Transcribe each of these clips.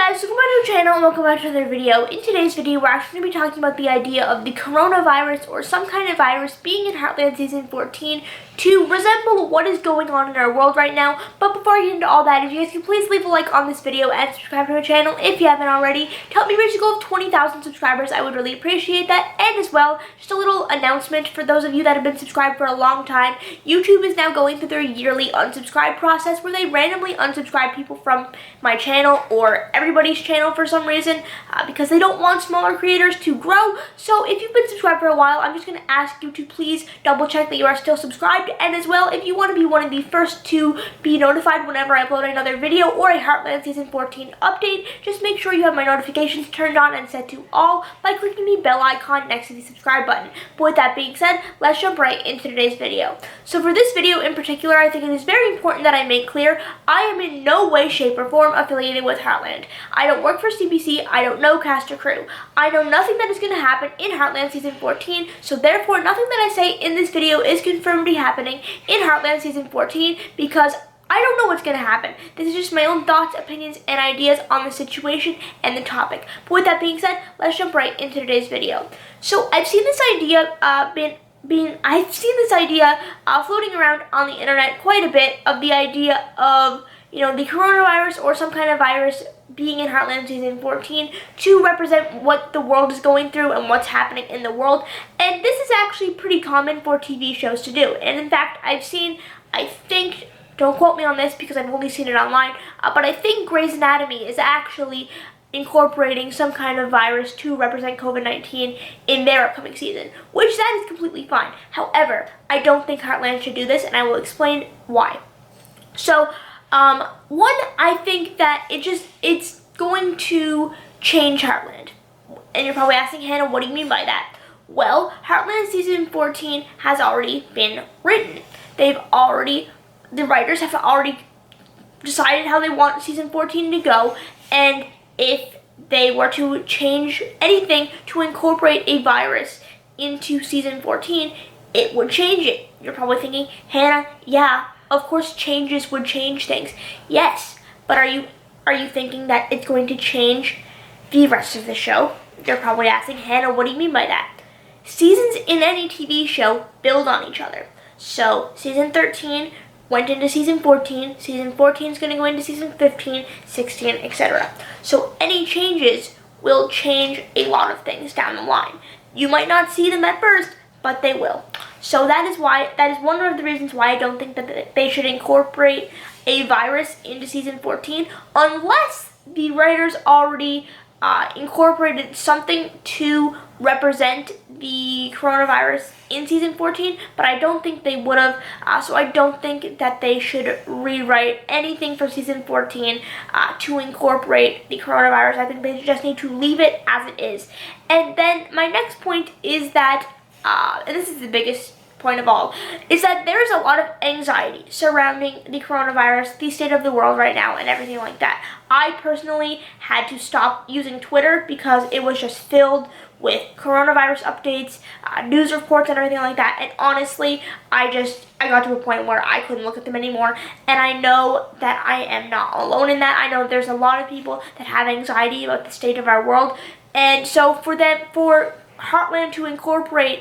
guys, welcome back to the channel and welcome back to another video. In today's video, we're actually going to be talking about the idea of the coronavirus or some kind of virus being in Heartland Season 14 to resemble what is going on in our world right now. But before I get into all that, if you guys can please leave a like on this video and subscribe to our channel if you haven't already to help me reach the goal of 20,000 subscribers. I would really appreciate that. And as well, just a little announcement for those of you that have been subscribed for a long time. YouTube is now going through their yearly unsubscribe process where they randomly unsubscribe people from my channel or everybody's channel for some reason because they don't want smaller creators to grow. So if you've been subscribed for a while, I'm just going to ask you to please double check that you are still subscribed. And as well, if you want to be one of the first to be notified whenever I upload another video or a Heartland Season 14 update, just make sure you have my notifications turned on and set to all by clicking the bell icon next to the subscribe button. But with that being said, let's jump right into today's video. So for this video in particular, I think it is very important that I make clear I am in no way, shape, or form affiliated with Heartland. I don't work for CBC, I don't know cast or crew. I know nothing that is going to happen in Heartland Season 14, so therefore nothing that I say in this video is confirmed to be happening in Heartland Season 14 because I don't know what's going to happen. This is just my own thoughts, opinions, and ideas on the situation and the topic. But with that being said, let's jump right into today's video. So I've seen this idea floating around on the internet quite a bit of the idea of, you know, the coronavirus or some kind of virus being in Heartland Season 14 to represent what the world is going through and what's happening in the world. And this is actually pretty common for TV shows to do. And in fact, I think, don't quote me on this because I've only seen it online, but I think Grey's Anatomy is actually incorporating some kind of virus to represent COVID-19 in their upcoming season, which that is completely fine. However, I don't think Heartland should do this, and I will explain why. So, one, I think that it's going to change Heartland. And you're probably asking, Hannah, what do you mean by that? Well, Heartland Season 14 has already been written. The writers have already decided how they want Season 14 to go, and if they were to change anything to incorporate a virus into Season 14, it would change it. You're probably thinking, Hannah, yeah, of course changes would change things. Yes, but are you thinking that it's going to change the rest of the show? You're probably asking, Hannah, what do you mean by that? Seasons in any TV show build on each other. So Season 13 went into Season 14, Season 14 is going to go into Season 15, 16, etc. So any changes will change a lot of things down the line. You might not see them at first, but they will. So that is one of the reasons why I don't think that they should incorporate a virus into Season 14 unless the writers already incorporated something to represent the coronavirus in Season 14, but I don't think they would have, so I don't think that they should rewrite anything for Season 14 to incorporate the coronavirus. I think they just need to leave it as it is. And then my next point is that, and this is the biggest point of all, is that there's a lot of anxiety surrounding the coronavirus, the state of the world right now, and everything like that. I personally had to stop using Twitter because it was just filled with coronavirus updates, news reports, and everything like that. And honestly, I got to a point where I couldn't look at them anymore. And I know that I am not alone in that. I know there's a lot of people that have anxiety about the state of our world. And so for Heartland to incorporate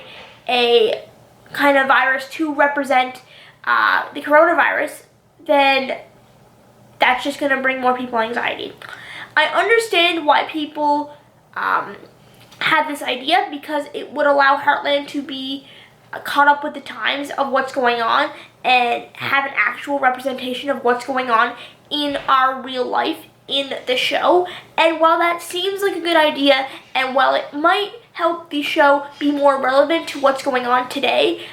a kind of virus to represent the coronavirus, then that's just going to bring more people anxiety. I understand why people had this idea because it would allow Heartland to be caught up with the times of what's going on and have an actual representation of what's going on in our real life in the show. And while that seems like a good idea, and while it might help the show be more relevant to what's going on today,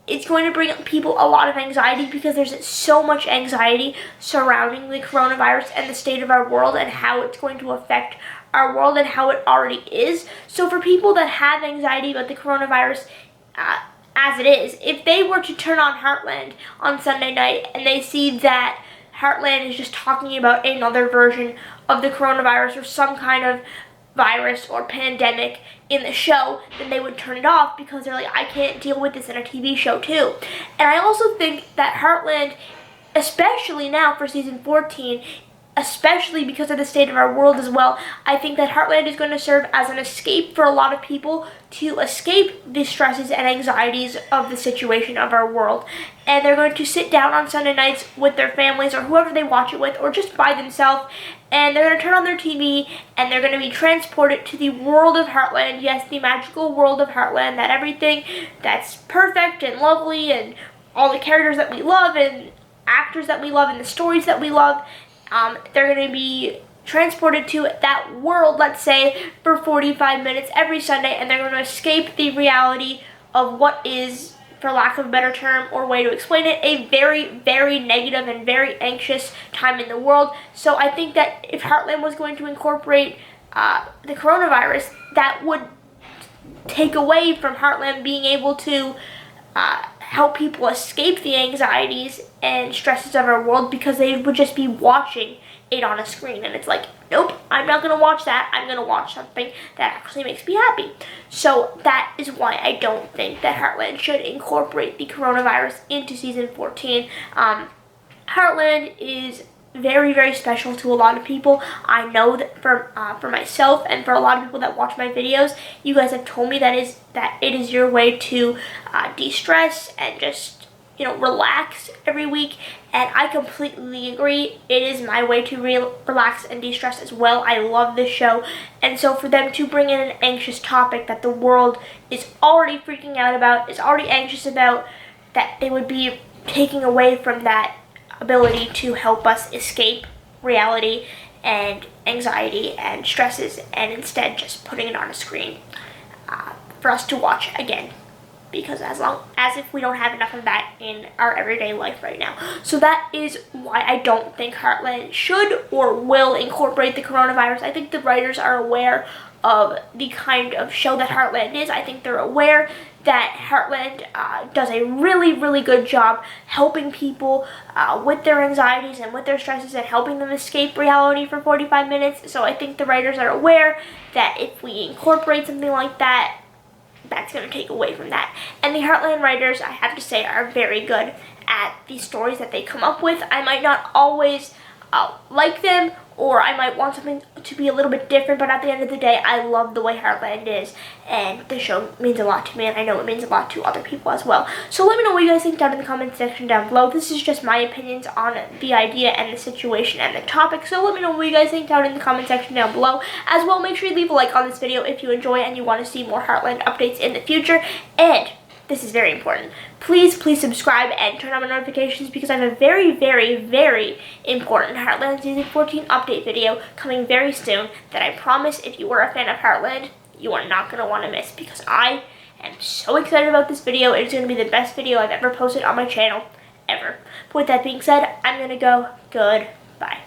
it's going to bring people a lot of anxiety because there's so much anxiety surrounding the coronavirus and the state of our world and how it's going to affect our world and how it already is. So for people that have anxiety about the coronavirus as it is, if they were to turn on Heartland on Sunday night and they see that Heartland is just talking about another version of the coronavirus or some kind of virus or pandemic in the show, then they would turn it off because they're like, I can't deal with this in a TV show too. And I also think that Heartland, especially now for Season 14, especially because of the state of our world as well. I think that Heartland is going to serve as an escape for a lot of people to escape the stresses and anxieties of the situation of our world. And they're going to sit down on Sunday nights with their families or whoever they watch it with, or just by themselves, and they're going to turn on their TV and they're going to be transported to the world of Heartland. Yes, the magical world of Heartland, that everything that's perfect and lovely and all the characters that we love and actors that we love and the stories that we love, they're going to be transported to that world, let's say, for 45 minutes every Sunday, and they're going to escape the reality of what is, for lack of a better term or way to explain it, a very, very negative and very anxious time in the world. So I think that if Heartland was going to incorporate the coronavirus, that would take away from Heartland being able to help people escape the anxieties and stresses of our world, because they would just be watching it on a screen, and it's like, nope, I'm not going to watch that. I'm going to watch something that actually makes me happy. So that is why I don't think that Heartland should incorporate the coronavirus into season 14. Heartland is very, very special to a lot of people. I know that for myself and for a lot of people that watch my videos, you guys have told me that it is your way to de-stress and just, you know, relax every week, and I completely agree. It is my way to relax and de-stress as well. I love this show, and so for them to bring in an anxious topic that the world is already freaking out about, is already anxious about, that they would be taking away from that ability to help us escape reality and anxiety and stresses, and instead just putting it on a screen for us to watch again, because as if we don't have enough of that in our everyday life right now. So that is why I don't think Heartland should or will incorporate the coronavirus. I think the writers are aware of the kind of show that Heartland is. I think they're aware that Heartland does a really, really good job helping people with their anxieties and with their stresses and helping them escape reality for 45 minutes. So I think the writers are aware that if we incorporate something like that, that's going to take away from that. And the Heartland writers, I have to say, are very good at the stories that they come up with. I might not always like them, or I might want something to be a little bit different, but at the end of the day, I love the way Heartland is, and the show means a lot to me, and I know it means a lot to other people as well. So let me know what you guys think down in the comment section down below. This is just my opinions on the idea and the situation and the topic, so let me know what you guys think down in the comment section down below. As well, make sure you leave a like on this video if you enjoy and you want to see more Heartland updates in the future, and this is very important. Please subscribe and turn on my notifications, because I have a very, very, very important Heartland Season 14 update video coming very soon that I promise if you are a fan of Heartland, you are not going to want to miss, because I am so excited about this video. It is going to be the best video I've ever posted on my channel, ever. But with that being said, I'm going to go. Goodbye.